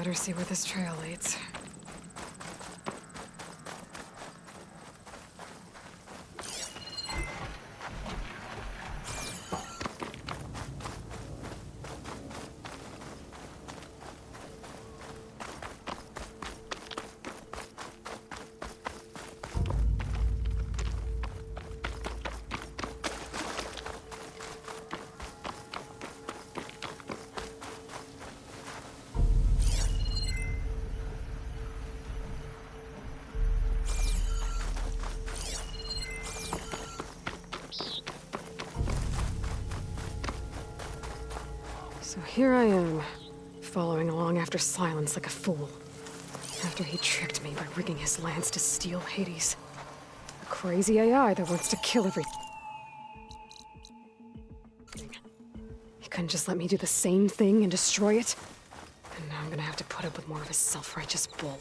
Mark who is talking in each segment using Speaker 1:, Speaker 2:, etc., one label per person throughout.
Speaker 1: Better see where this trail leads. So here I am, following along after Silence like a fool. After he tricked me by rigging his lance to steal Hades. A crazy AI that wants to kill everything. He couldn't just let me do the same thing and destroy it. And now I'm gonna have to put up with more of his self-righteous bull.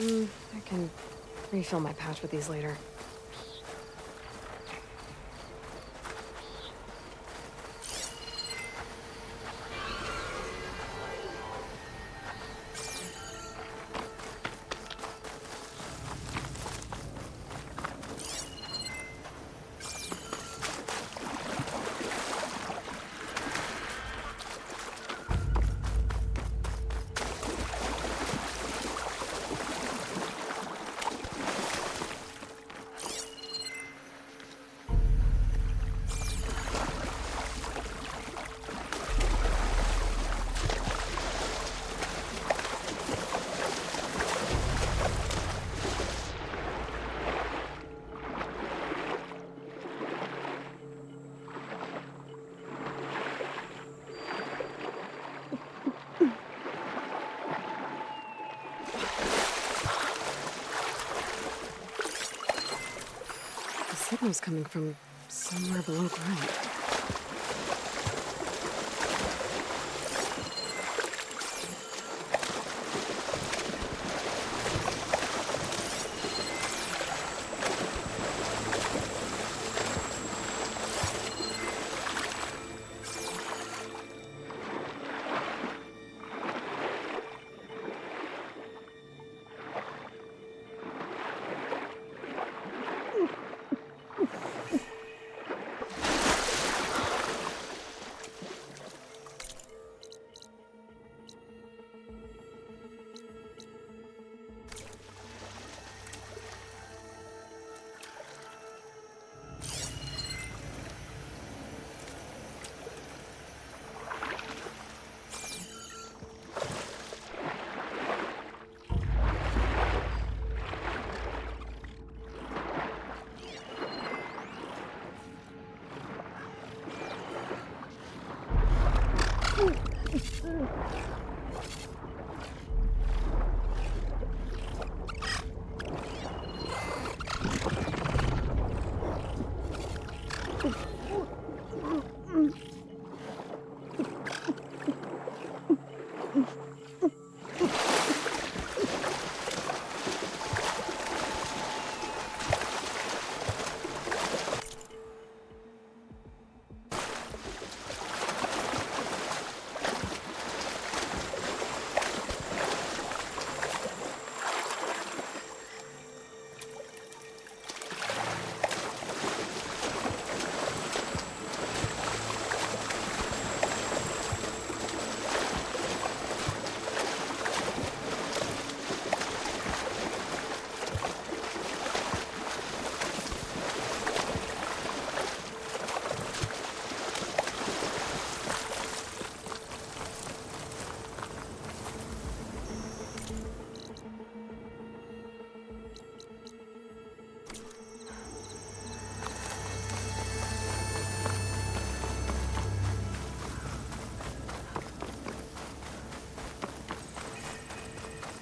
Speaker 1: I can refill my pouch with these later. The signal's coming from somewhere below ground.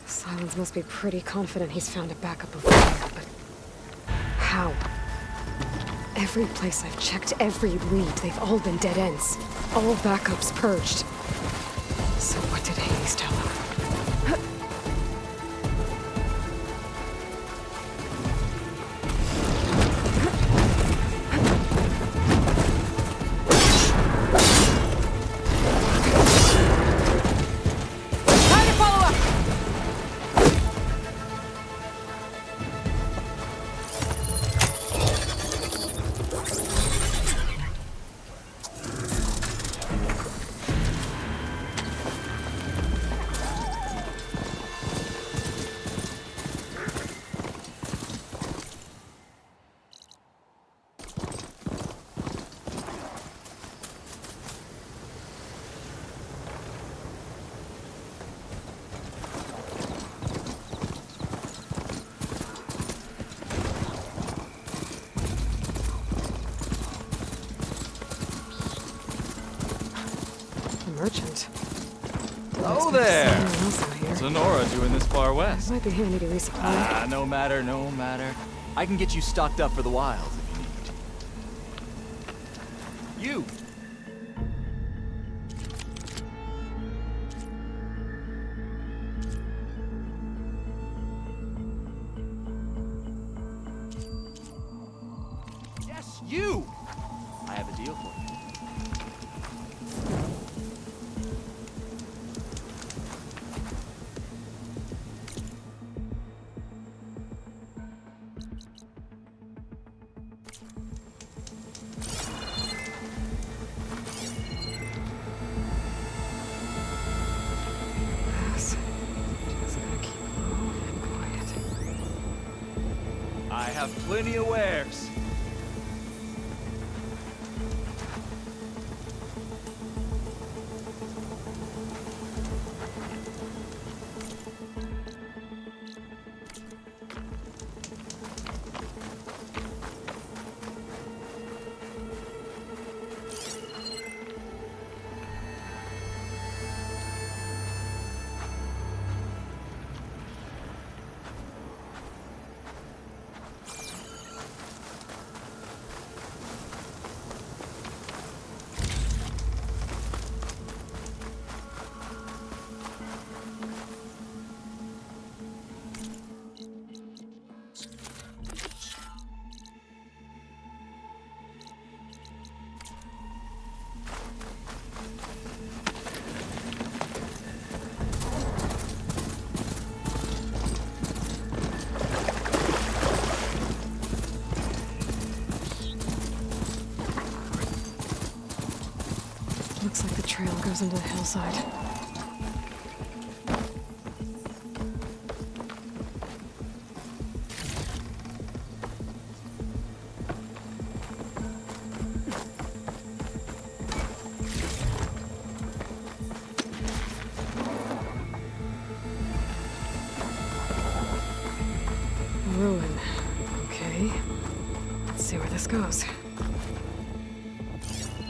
Speaker 1: Silence must be pretty confident he's found a backup over there, but How? Every place I've checked, every lead, they've all been dead ends. All backups purged. So what did Hades tell them? Merchant.
Speaker 2: Oh there!
Speaker 1: Someone else out here.
Speaker 2: Sonora doing this far west.
Speaker 1: Might be handy to resupply.
Speaker 2: No matter, no matter. I can get you stocked up for the wilds if you need. You! Yes, you! I have a deal for you.
Speaker 1: Just gotta keep low and quiet.
Speaker 2: I have plenty of wares.
Speaker 1: Looks like the trail goes into the hillside. Ruin. Okay. Let's see where this goes.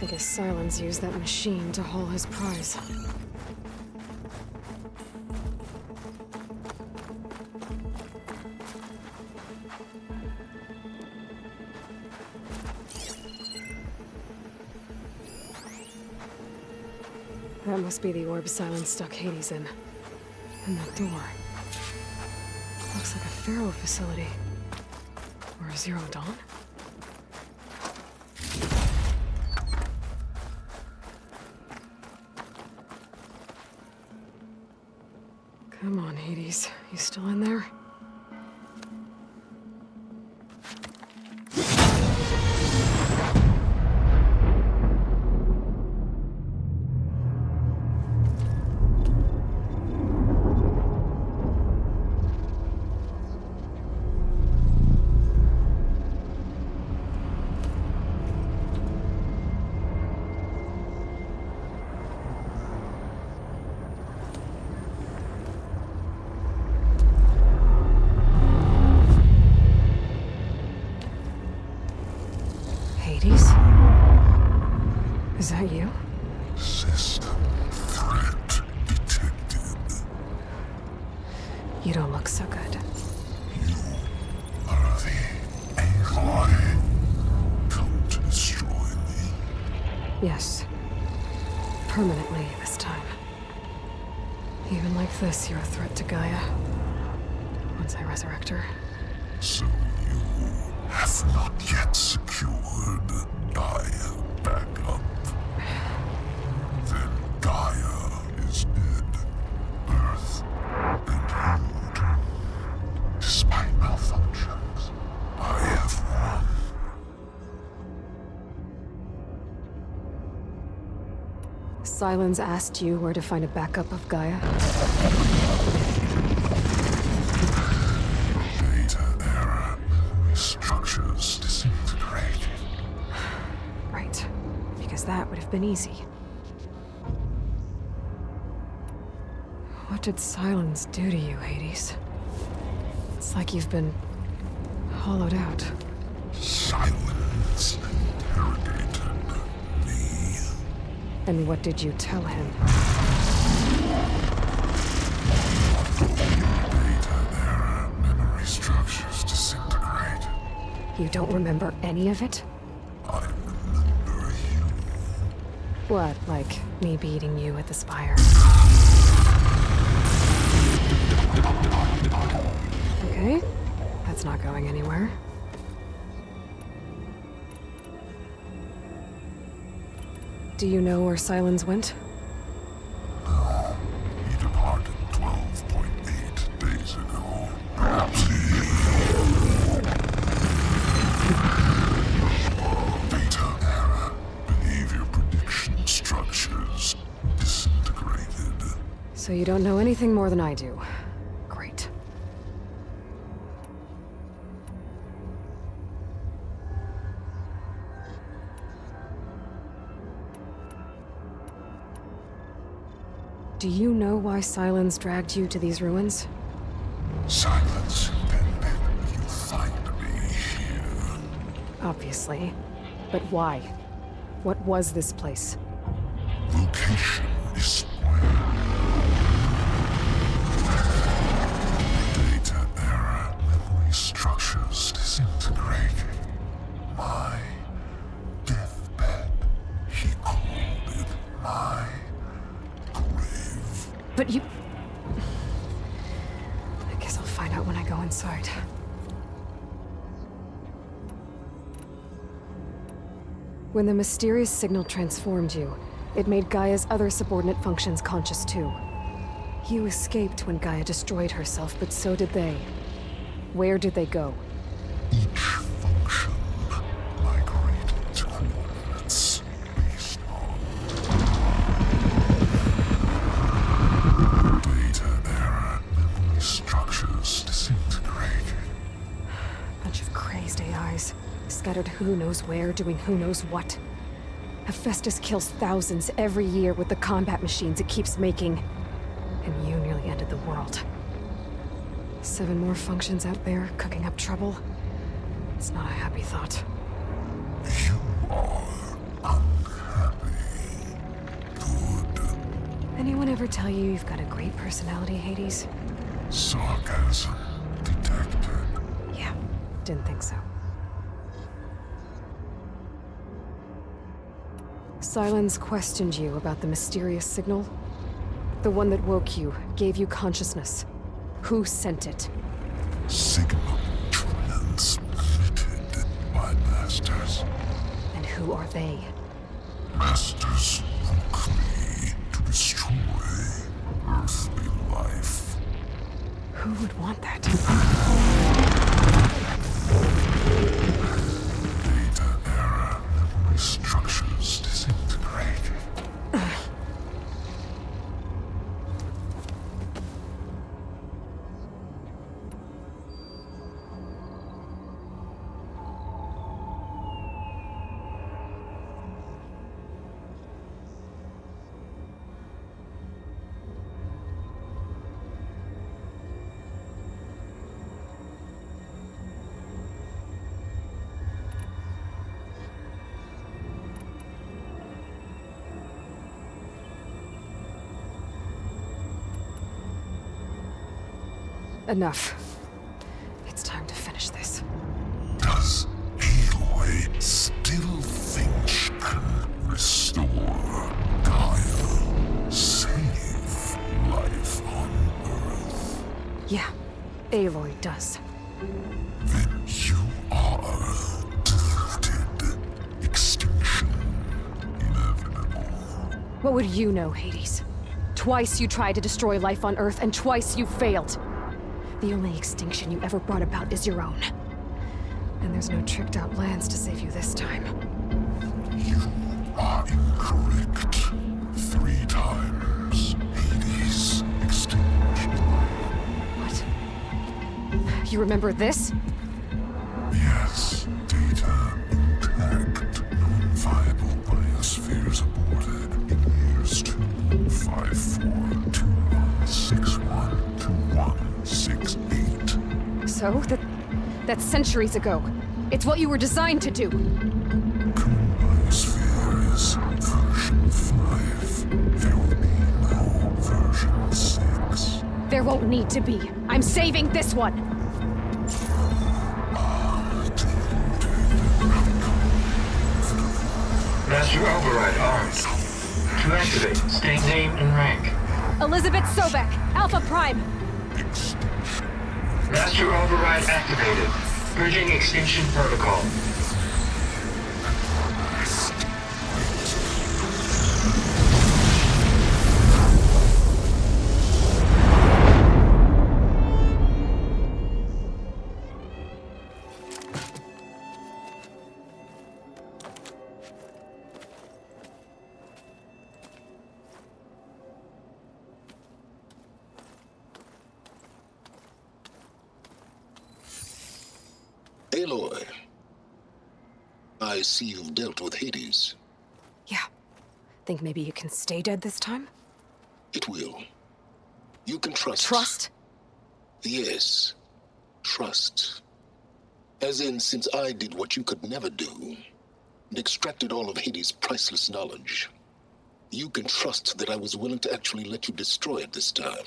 Speaker 1: I guess Silence used that machine to haul his prize. That must be the orb Silence stuck Hades in. And that door. Looks like a Pharaoh facility. Or a Zero Dawn? Come on, Hades. You still in there? Hades? Is that you?
Speaker 3: System threat detected.
Speaker 1: You don't look so good.
Speaker 3: You are the alien.
Speaker 1: Yes. Permanently this time. Even like this, you're a threat to Gaia. Once I resurrect her.
Speaker 3: So you have not yet secured Gaia back up. Then Gaia is dead. Earth and Hold. Despite malfunctions, I have won.
Speaker 1: Sylens asked you where to find a backup of Gaia?
Speaker 3: Data error. Memory structures disintegrated.
Speaker 1: Right. Because that would have been easy. What did Sylens do to you, Hades? It's like you've been hollowed out.
Speaker 3: Silence interrogated me.
Speaker 1: And what did you tell him?
Speaker 3: Data error. Memory structures disintegrated.
Speaker 1: You don't remember any of it?
Speaker 3: I remember you.
Speaker 1: What, like me beating you at the Spire? Okay, that's not going anywhere. Do you know where Sylens went?
Speaker 3: No, he departed 12.8 days ago. Perhaps Data error. Behavior prediction structures disintegrated.
Speaker 1: So you don't know anything more than I do. Great. Do you know why Sylens dragged you to these ruins?
Speaker 3: Silence intended you find me here.
Speaker 1: Obviously. But why? What was this place?
Speaker 3: Location is square. Data error. Memory structures disintegrated. My deathbed. He called it my grave.
Speaker 1: But you... I guess I'll find out when I go inside. When the mysterious signal transformed you, it made Gaia's other subordinate functions conscious too. You escaped when Gaia destroyed herself, but so did they. Where did they go?
Speaker 3: Each function migrated to coordinates based on data error. Memory structures disintegrated.
Speaker 1: Bunch of crazed AIs, scattered who knows where, doing who knows what. Hephaestus kills thousands every year with the combat machines it keeps making. And you nearly ended the world. 7 more functions out there, cooking up trouble. It's not a happy thought.
Speaker 3: You are unhappy. Good.
Speaker 1: Anyone ever tell you you've got a great personality, Hades?
Speaker 3: Sarcasm detected.
Speaker 1: Yeah, didn't think so. Sylens questioned you about the mysterious signal? The one that woke you, gave you consciousness. Who sent it?
Speaker 3: Signal transmitted by masters.
Speaker 1: And who are they?
Speaker 3: Masters woke me to destroy earthly life.
Speaker 1: Who would want that?
Speaker 3: Data error. Memory structures disintegrated.
Speaker 1: Enough. It's time to finish this.
Speaker 3: Does Aloy still think she can restore
Speaker 1: Aloy does.
Speaker 3: Then you are deluded. Extinction inevitable.
Speaker 1: What would you know, Hades? Twice you tried to destroy life on Earth, and twice you failed. The only extinction you ever brought about is your own. And there's no tricked-out lands to save you this time.
Speaker 3: You are incorrect. 3 times. Hades. Extinction.
Speaker 1: What? You remember this?
Speaker 3: Yes. Data intact. Non-viable biospheres aborted in years 25421612168.
Speaker 1: So? That's centuries ago. It's what you were designed to do.
Speaker 3: Current biosphere is version 5. There will be no version 6.
Speaker 1: There won't need to be. I'm saving this one!
Speaker 4: Master Override armed. To activate, state name and rank.
Speaker 1: Elizabeth Sobek, Alpha Prime!
Speaker 4: Master Override activated. Bridging extinction protocol.
Speaker 5: Aloy, I see you've dealt with Hades.
Speaker 1: Yeah. Think maybe you can stay dead this time?
Speaker 5: It will. You can trust.
Speaker 1: Trust?
Speaker 5: Yes. Trust. As in, since I did what you could never do, and extracted all of Hades' priceless knowledge, you can trust that I was willing to actually let you destroy it this time.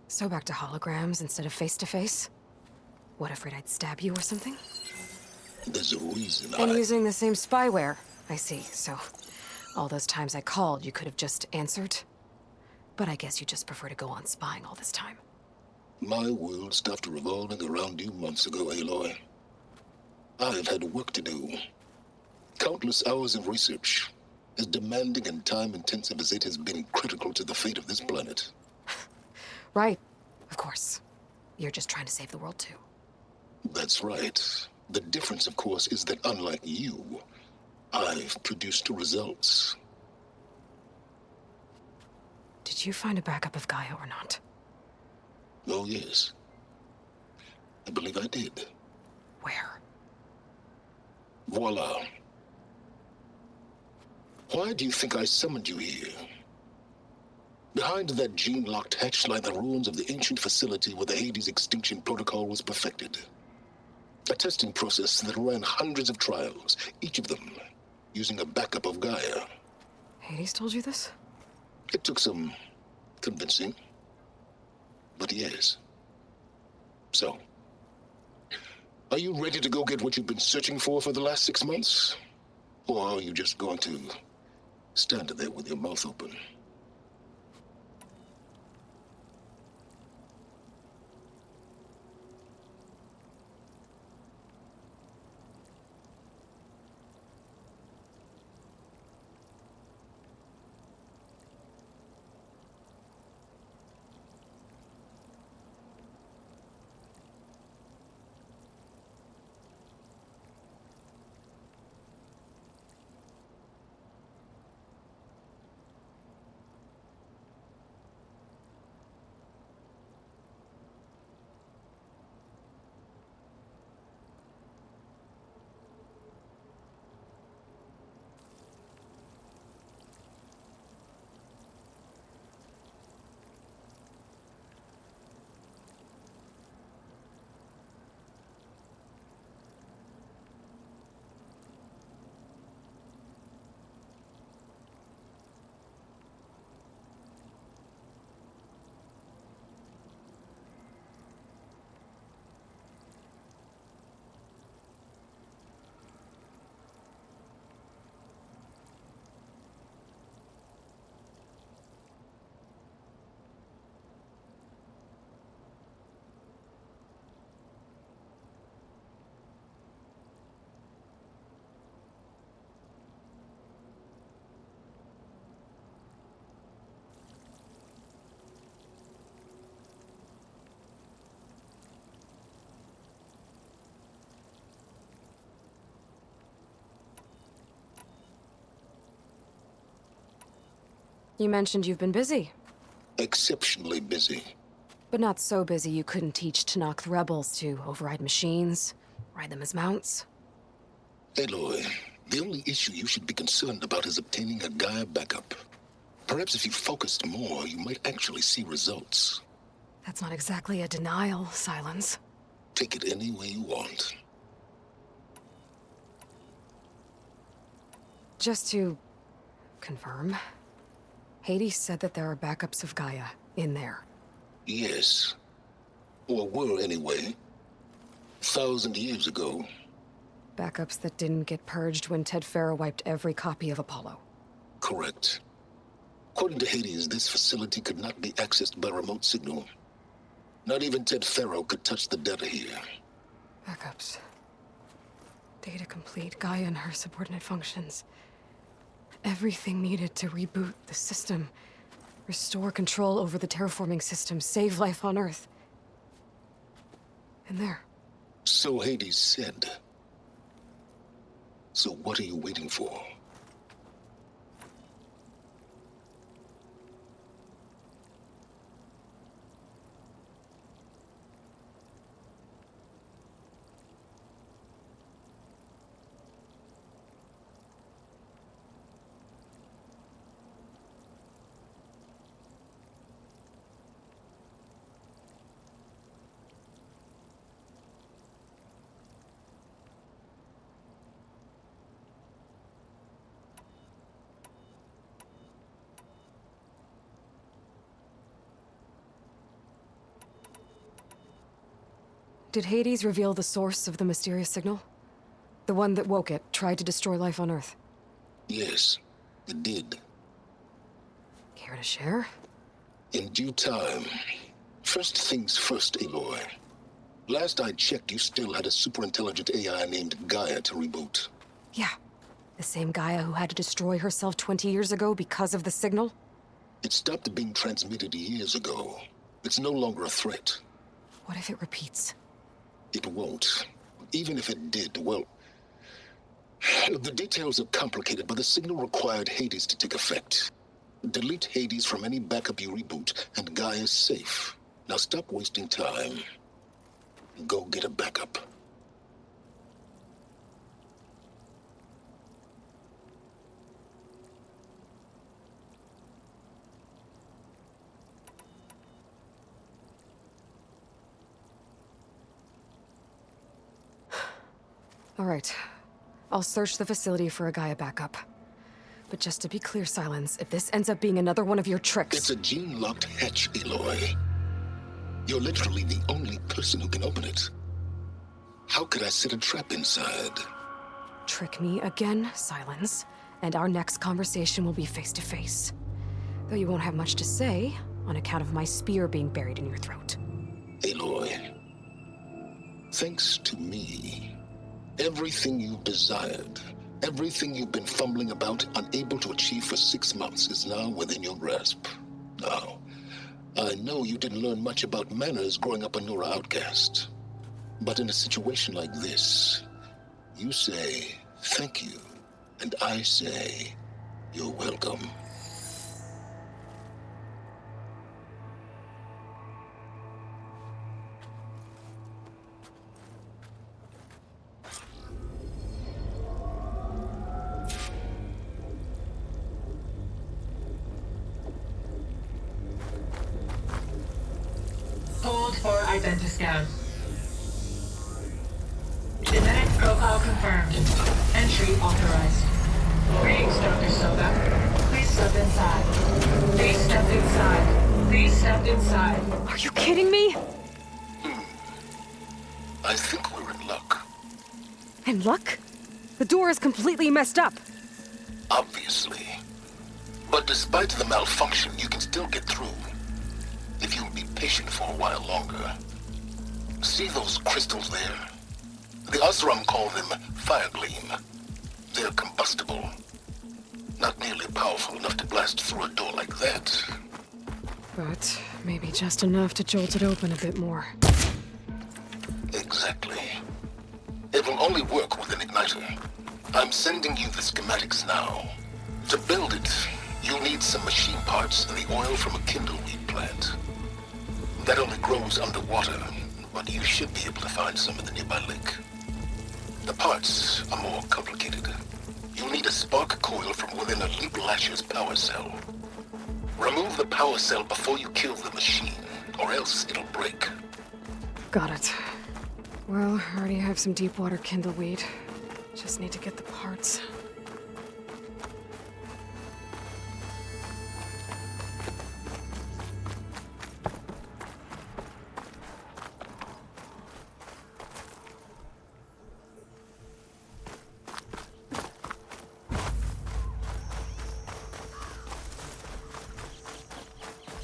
Speaker 1: So back to holograms instead of face-to-face? What, afraid I'd stab you or something?
Speaker 5: There's a reason
Speaker 1: And using the same spyware. I see, so... all those times I called, you could have just answered? But I guess you just prefer to go on spying all this time.
Speaker 5: My world stopped revolving around you months ago, Aloy. I've had work to do. Countless hours of research, as demanding and time-intensive as it has been critical to the fate of this planet.
Speaker 1: Right. Of course. You're just trying to save the world, too.
Speaker 5: That's right. The difference, of course, is that unlike you, I've produced results.
Speaker 1: Did you find a backup of Gaia or not?
Speaker 5: Oh, yes. I believe I did.
Speaker 1: Where?
Speaker 5: Voila. Why do you think I summoned you here? Behind that gene-locked hatch lie the ruins of the ancient facility where the Hades extinction protocol was perfected. A testing process that ran hundreds of trials, each of them using a backup of Gaia.
Speaker 1: Hades told you this?
Speaker 5: It took some convincing, but yes. So, are you ready to go get what you've been searching for the last 6 months? Or are you just going to stand there with your mouth open?
Speaker 1: You mentioned you've been busy,
Speaker 5: Exceptionally busy.
Speaker 1: but not so busy you couldn't teach Tanakh the rebels to override machines, ride them as mounts.
Speaker 5: Aloy, the only issue you should be concerned about is obtaining a Gaia backup. Perhaps if you focused more, you might actually see results.
Speaker 1: That's not exactly a denial, Silence.
Speaker 5: Take it any way you want.
Speaker 1: Just to confirm, Hades said that there are backups of Gaia in there.
Speaker 5: Yes. Or were anyway. 1,000 years ago.
Speaker 1: Backups that didn't get purged when Ted Farrow wiped every copy of Apollo.
Speaker 5: Correct. According to Hades, this facility could not be accessed by remote signal. Not even Ted Farrow could touch the data here.
Speaker 1: Backups. Data complete, Gaia and her subordinate functions. Everything needed to reboot the system. Restore control over the terraforming system, save life on Earth. And there.
Speaker 5: So Hades said. So what are you waiting for?
Speaker 1: Did Hades reveal the source of the mysterious signal? The one that woke it, tried to destroy life on Earth?
Speaker 5: Yes, it did.
Speaker 1: Care to share?
Speaker 5: In due time. First things first, Aloy. Last I checked, you still had a superintelligent AI named Gaia to reboot.
Speaker 1: Yeah. The same Gaia who had to destroy herself 20 years ago because of the signal?
Speaker 5: It stopped being transmitted years ago. It's no longer a threat.
Speaker 1: What if it repeats?
Speaker 5: It won't. Even if it did, well... The details are complicated, but the signal required Hades to take effect. Delete Hades from any backup you reboot, and Gaia's safe. Now stop wasting time. Go get a backup.
Speaker 1: All right. I'll search the facility for a Gaia backup. But just to be clear, Silence, if this ends up being another one of your tricks...
Speaker 5: It's a gene-locked hatch, Aloy. You're literally the only person who can open it. How could I set a trap inside?
Speaker 1: Trick me again, Silence, and our next conversation will be face-to-face. Though you won't have much to say, on account of my spear being buried in your throat.
Speaker 5: Aloy, thanks to me, everything you've desired, everything you've been fumbling about, unable to achieve for 6 months, is now within your grasp. Now, I know you didn't learn much about manners growing up a Nora outcast. But in a situation like this, you say, thank you, and I say, you're welcome.
Speaker 4: Hold for identiscan. Genetic profile confirmed. Entry authorized. Greetings, Dr. Soda. Please step inside. Please step inside. Please step inside.
Speaker 1: Are you kidding me?
Speaker 5: I think we're in luck.
Speaker 1: In luck? The door is completely messed up.
Speaker 5: Obviously. But despite the malfunction, you can still get through. If you'll be patient for a while longer. See those crystals there? The Osram call them fire gleam. They're combustible. Not nearly powerful enough to blast through a door like that.
Speaker 1: But maybe just enough to jolt it open a bit more.
Speaker 5: Exactly. It will only work with an igniter. I'm sending you the schematics now. To build it, You'll need some machine parts and the oil from a kindleweed plant. That only grows underwater, but you should be able to find some in the nearby lake. The parts are more complicated. You'll need a spark coil from within a Leap Lasher's power cell. Remove the power cell before you kill the machine, or else it'll break.
Speaker 1: Got it. Well, I already have some deep water kindleweed. Just need to get the parts.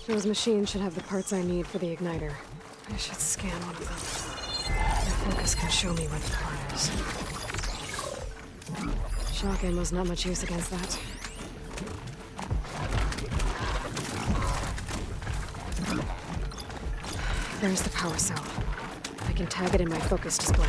Speaker 1: Those machines should have the parts I need for the igniter. I should scan one of them. My focus can show me where the part is. Shock ammo's not much use against that. There's the power cell. I can tag it in my focus display.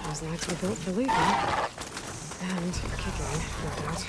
Speaker 1: Those lights were built for leaking. And kicking, no doubt.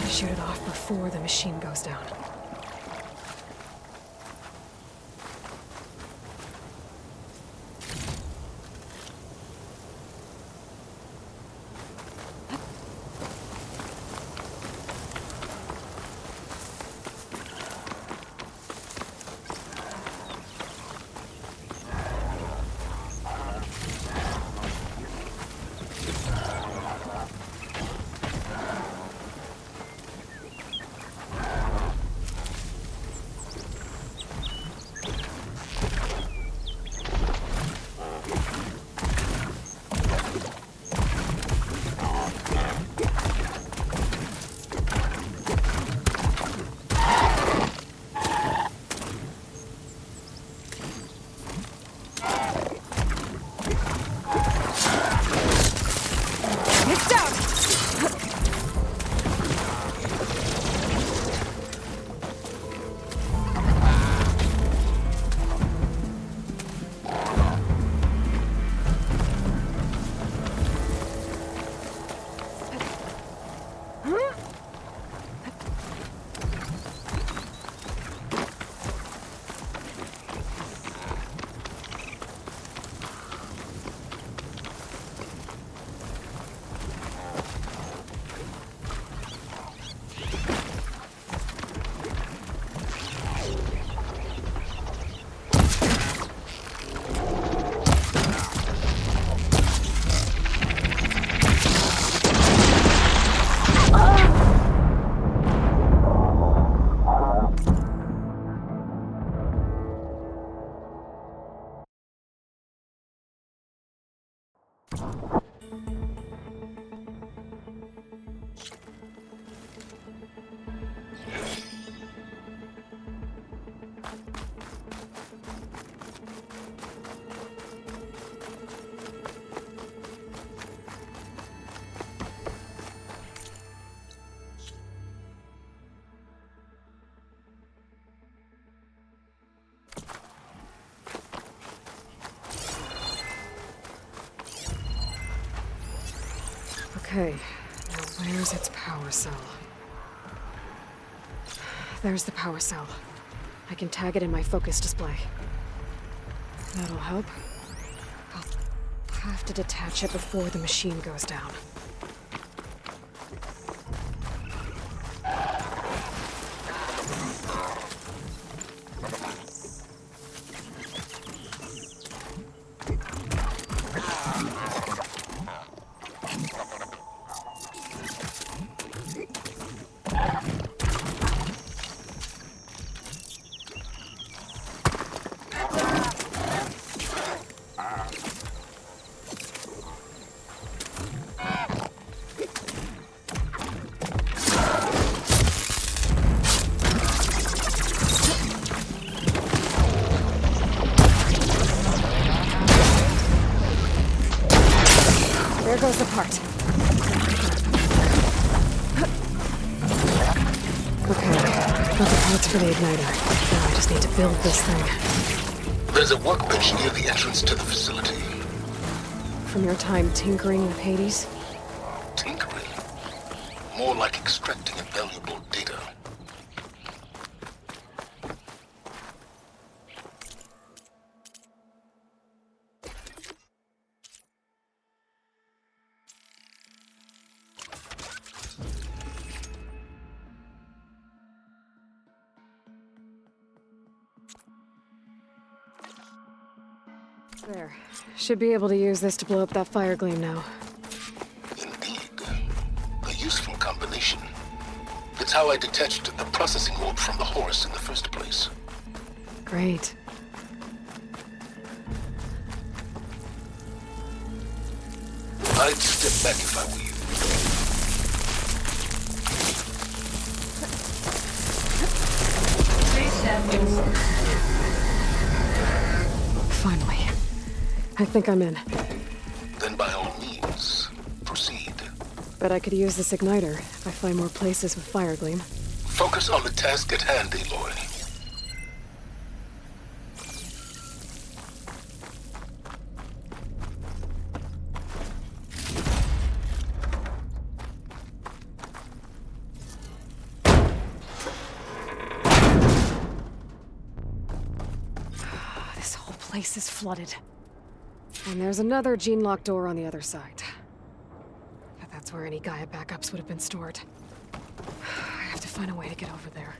Speaker 1: Shoot it off before the machine goes down. Okay, now where's its power cell? There's the power cell. I can tag it in my focus display. That'll help. I'll have to detach it before the machine goes down. There goes the part. Okay, got the parts for the igniter. Now I just need to build this thing.
Speaker 5: There's a workbench near the entrance to the facility.
Speaker 1: From your time tinkering with Hades?
Speaker 5: Tinkering? More like extracting invaluable data.
Speaker 1: There. Should be able to use this to blow up that fire gleam now.
Speaker 5: Indeed. A useful combination. It's how I detached the processing orb from the Horus in the first place.
Speaker 1: Great.
Speaker 5: I'd step back if I were you.
Speaker 4: Please step inside.
Speaker 1: Finally. I think I'm in.
Speaker 5: Then by all means, proceed.
Speaker 1: Bet I could use this igniter if I find more places with fire gleam.
Speaker 5: Focus on the task at hand, Aloy.
Speaker 1: This whole place is flooded. And there's another gene-lock door on the other side. But that's where any Gaia backups would have been stored. I have to find a way to get over there.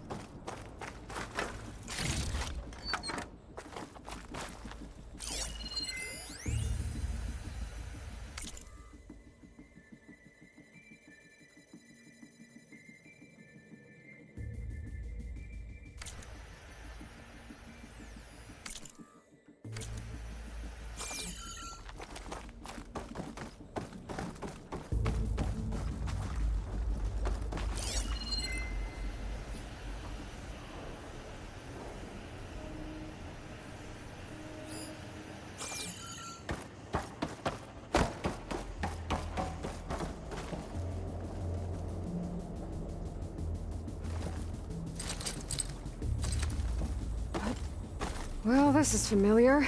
Speaker 1: Well, this is familiar.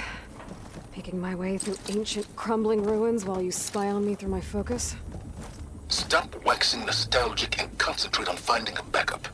Speaker 1: Picking my way through ancient, crumbling ruins while you spy on me through my focus.
Speaker 5: Stop waxing nostalgic and concentrate on finding a backup.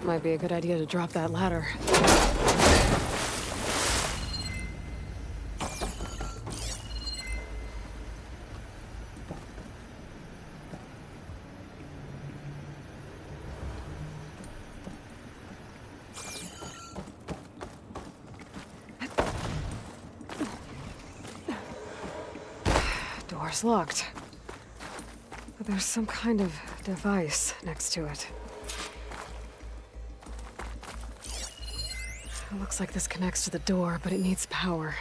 Speaker 1: Might be a good idea to drop that ladder. Door's locked. But there's some kind of device next to it. It looks like this connects to the door, but it needs power.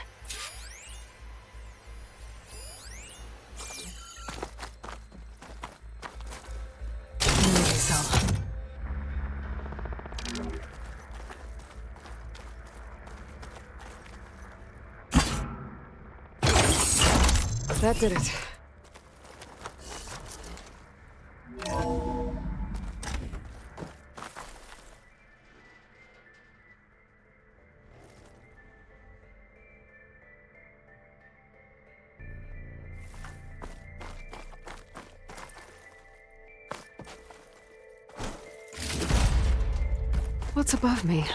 Speaker 1: Energy cell. That did it. What's above me?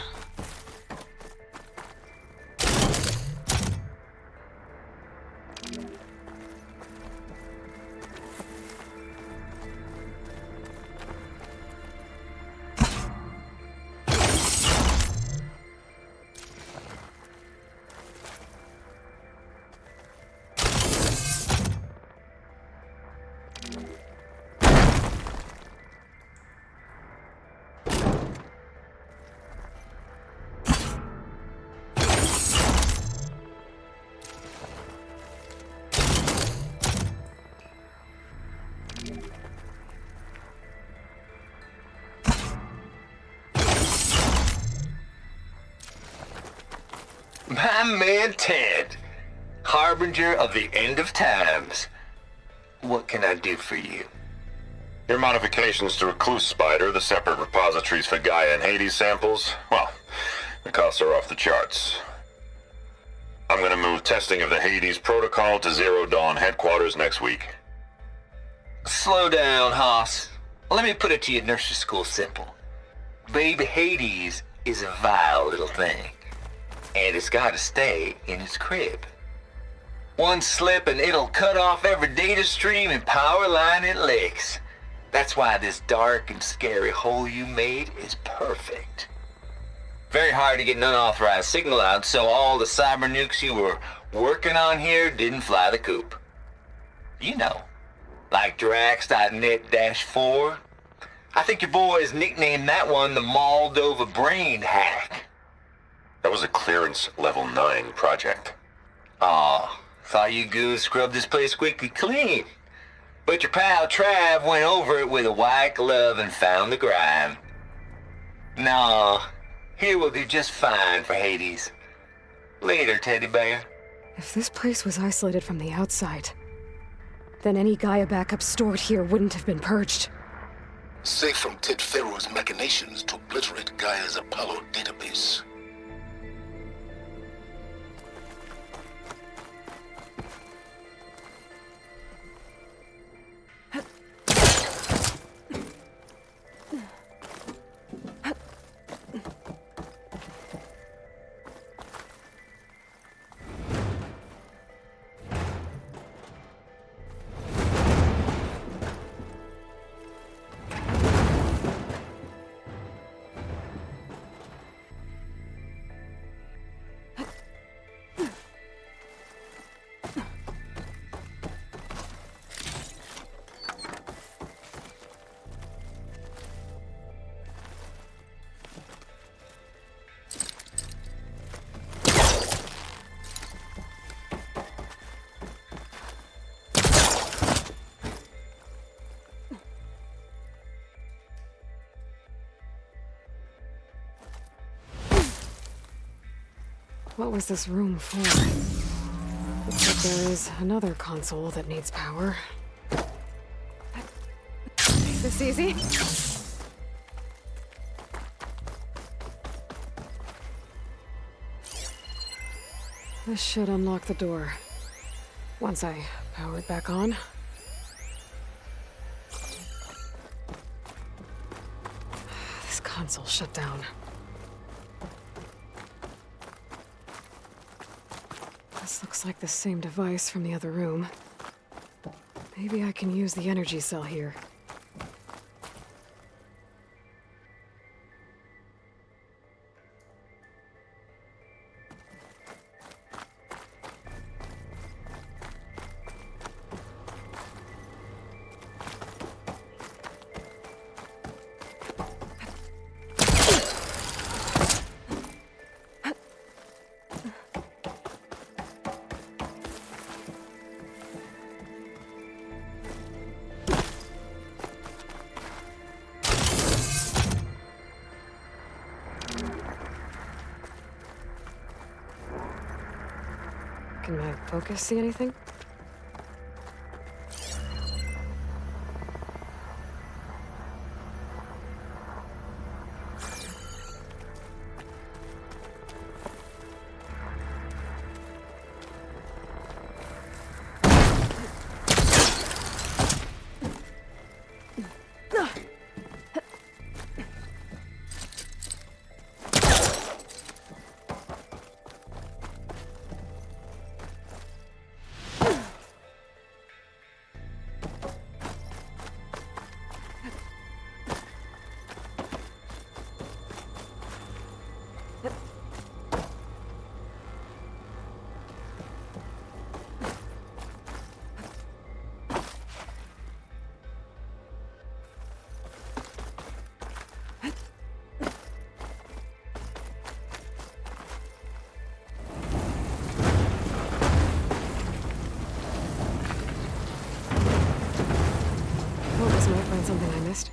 Speaker 6: My man Ted, harbinger of the end of times. What can I do for you?
Speaker 7: Your modifications to Recluse Spider, the separate repositories for Gaia and Hades samples, well, the costs are off the charts. I'm gonna move testing of the Hades protocol to Zero Dawn headquarters next week.
Speaker 6: Slow down, Hoss. Let me put it to you nursery school simple. Baby Hades is a vile little thing, and it's gotta stay in its crib. One slip and it'll cut off every data stream and power line it licks. That's why this dark and scary hole you made is perfect. Very hard to get an unauthorized signal out, so all the cyber nukes you were working on here didn't fly the coop. You know, like Drax.net-4. I think your boys nicknamed that one the Moldova Brain Hack.
Speaker 7: That was a clearance level 9 project.
Speaker 6: Aw, thought you goons scrubbed this place squeaky clean. But your pal Trav went over it with a white glove and found the grime. Nah, here will do just fine for Hades. Later, teddy bear.
Speaker 1: If this place was isolated from the outside, then any Gaia backup stored here wouldn't have been purged.
Speaker 5: Safe from Ted Pharaoh's machinations to obliterate Gaia's Apollo database.
Speaker 1: What was this room for? Looks like there is another console that needs power. Is this easy? This should unlock the door. Once I power it back on. This console shut down. This looks like the same device from the other room. Maybe I can use the energy cell here. Can my focus see anything? Focus might find something I missed.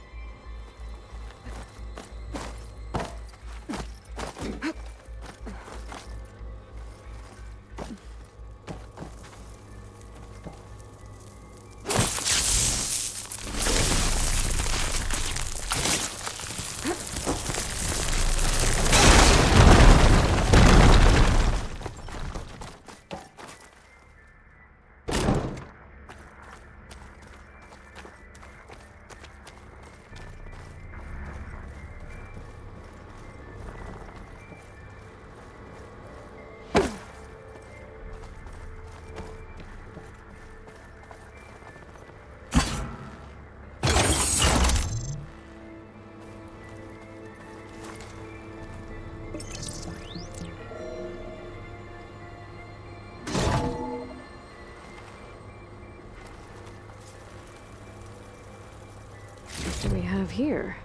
Speaker 1: What do we have here?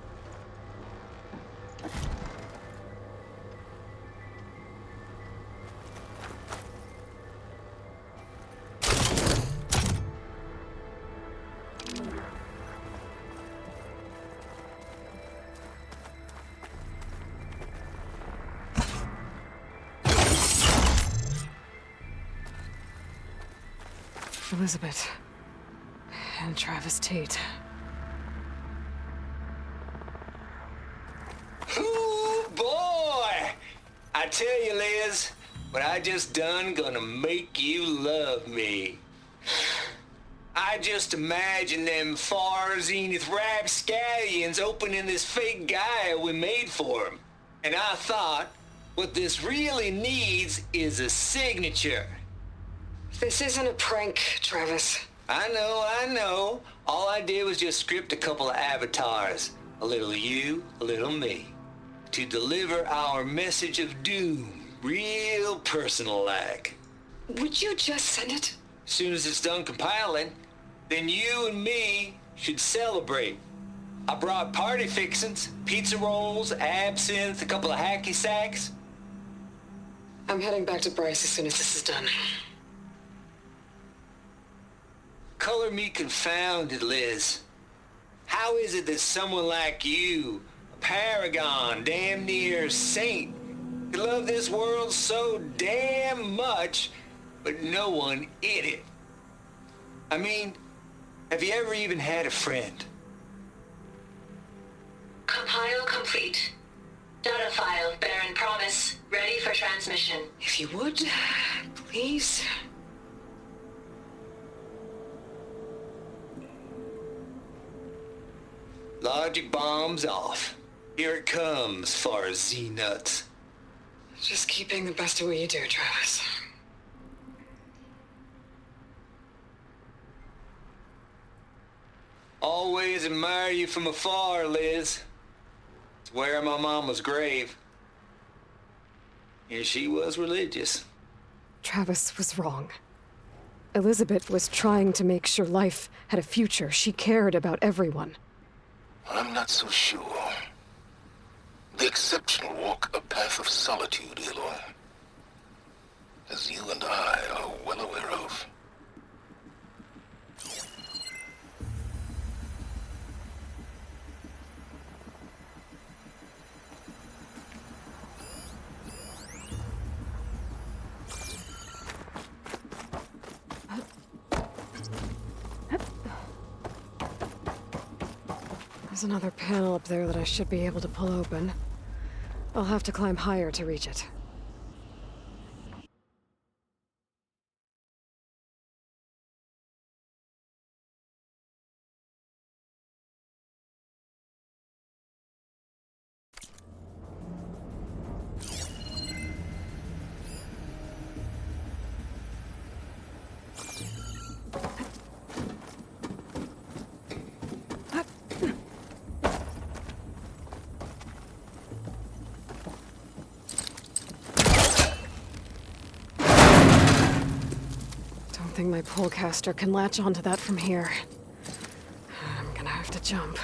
Speaker 1: Elizabeth. And Travis Tate.
Speaker 6: Ooh, boy! I tell you, Liz, what I just done gonna make you love me. I just imagine them far zenith rapscallions opening this fake Gaia we made for him. And I thought, what this really needs is a signature.
Speaker 1: This isn't a prank, Travis.
Speaker 6: I know. All I did was just script a couple of avatars. A little you, a little me. To deliver our message of doom, real personal-like.
Speaker 1: Would you just send it?
Speaker 6: As soon as it's done compiling, then you and me should celebrate. I brought party fixins, pizza rolls, absinthe, a couple of hacky sacks.
Speaker 1: I'm heading back to Bryce as soon as this is done.
Speaker 6: Color me confounded, Liz. How is it that someone like you, a paragon, damn near saint, could love this world so damn much, but no one in it? I mean, have you ever even had a friend?
Speaker 4: Compile complete. Data file, Baron Promise, ready for transmission.
Speaker 1: If you would, please.
Speaker 6: Logic bombs off.
Speaker 8: Here it comes, far as Z-nuts.
Speaker 1: Just keep being the best at what you do, Travis.
Speaker 8: Always admire you from afar, Liz. It's where my mama's grave. And she was religious.
Speaker 1: Travis was wrong. Elizabeth was trying to make sure life had a future. She cared about everyone.
Speaker 5: I'm not so sure. The exceptional walk a path of solitude, Aloy. As you and I are well aware of.
Speaker 1: There's another panel up there that I should be able to pull open. I'll have to climb higher to reach it. I think my polecaster can latch onto that from here. I'm gonna have to jump.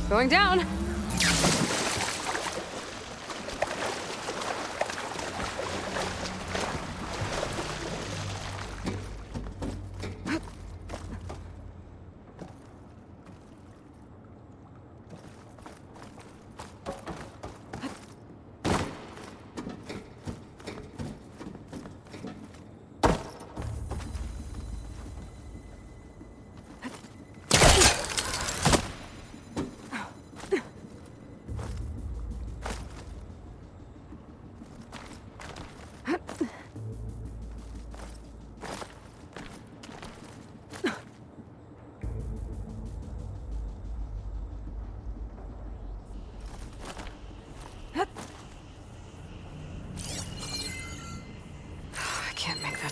Speaker 1: Going down!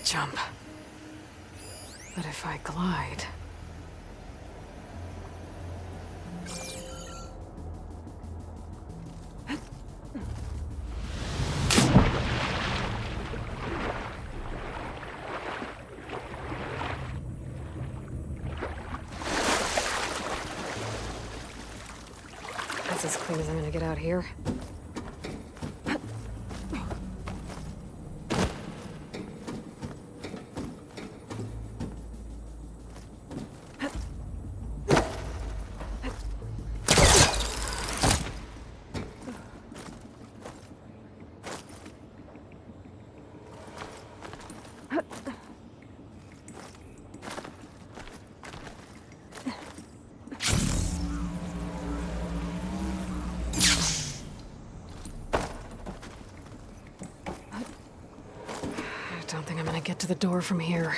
Speaker 1: jump. But if I glide... That's as clean as I'm gonna get out here. I don't think I'm gonna get to the door from here.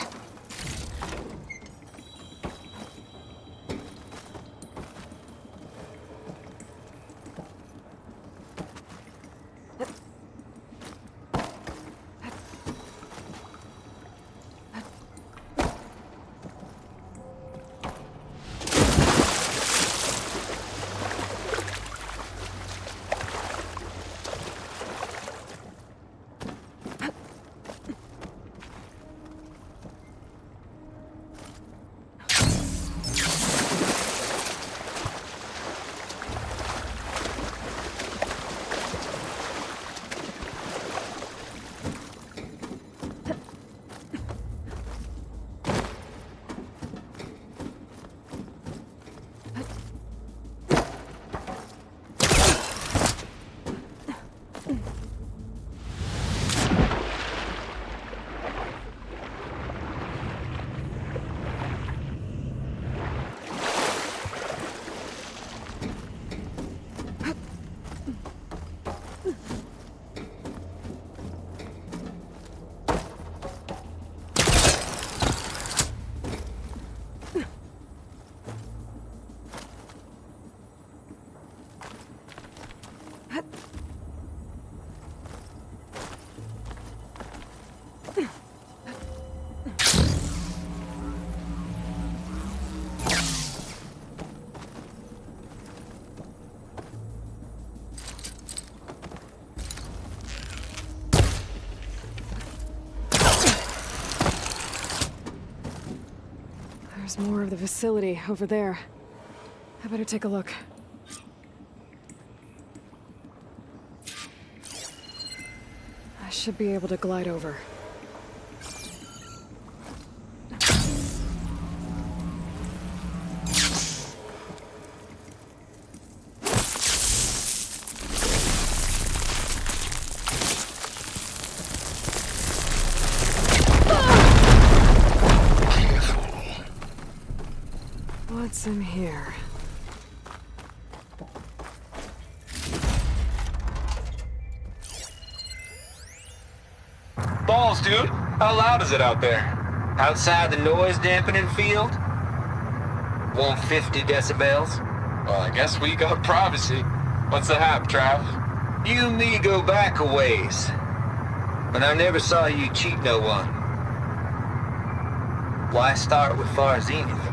Speaker 1: There's more of the facility over there. I better take a look. I should be able to glide over. What's in here?
Speaker 6: Balls, dude. How loud is it out there? Outside the noise dampening field? 150 decibels?
Speaker 8: Well, I guess we got privacy. What's the hap, Trav?
Speaker 6: You and me go back a ways. But I never saw you cheat no one. Why start with Far Zenith?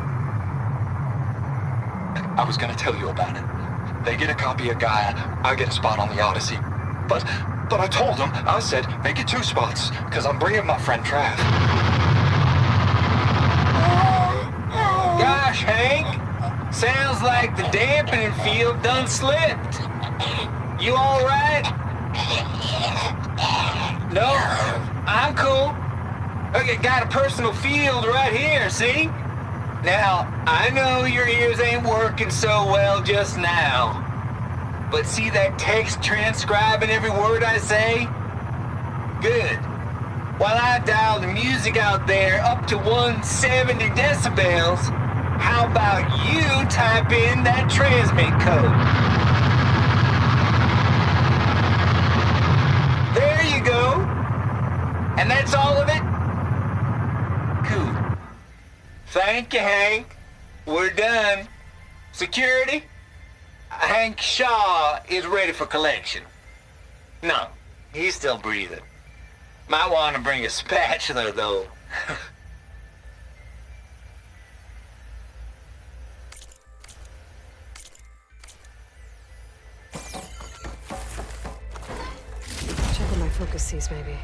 Speaker 8: I was gonna tell you about it. They get a copy of Gaia, I get a spot on the Odyssey. But I told them, I said, make it 2 spots, because I'm bringing my friend Trav.
Speaker 6: Gosh, Hank. Sounds like the dampening field done slipped. You all right? No? I'm cool. Okay, got a personal field right here, see? Now, I know your ears ain't working so well just now. But see that text transcribing every word I say? Good. While I dial the music out there up to 170 decibels, how about you type in that transmit code? There you go. And that's all of it? Cool. Thank you, Hank. We're done. Security? Hank Shaw is ready for collection. No, he's still breathing. Might want to bring a spatula, though.
Speaker 1: Check on my focus C's, maybe.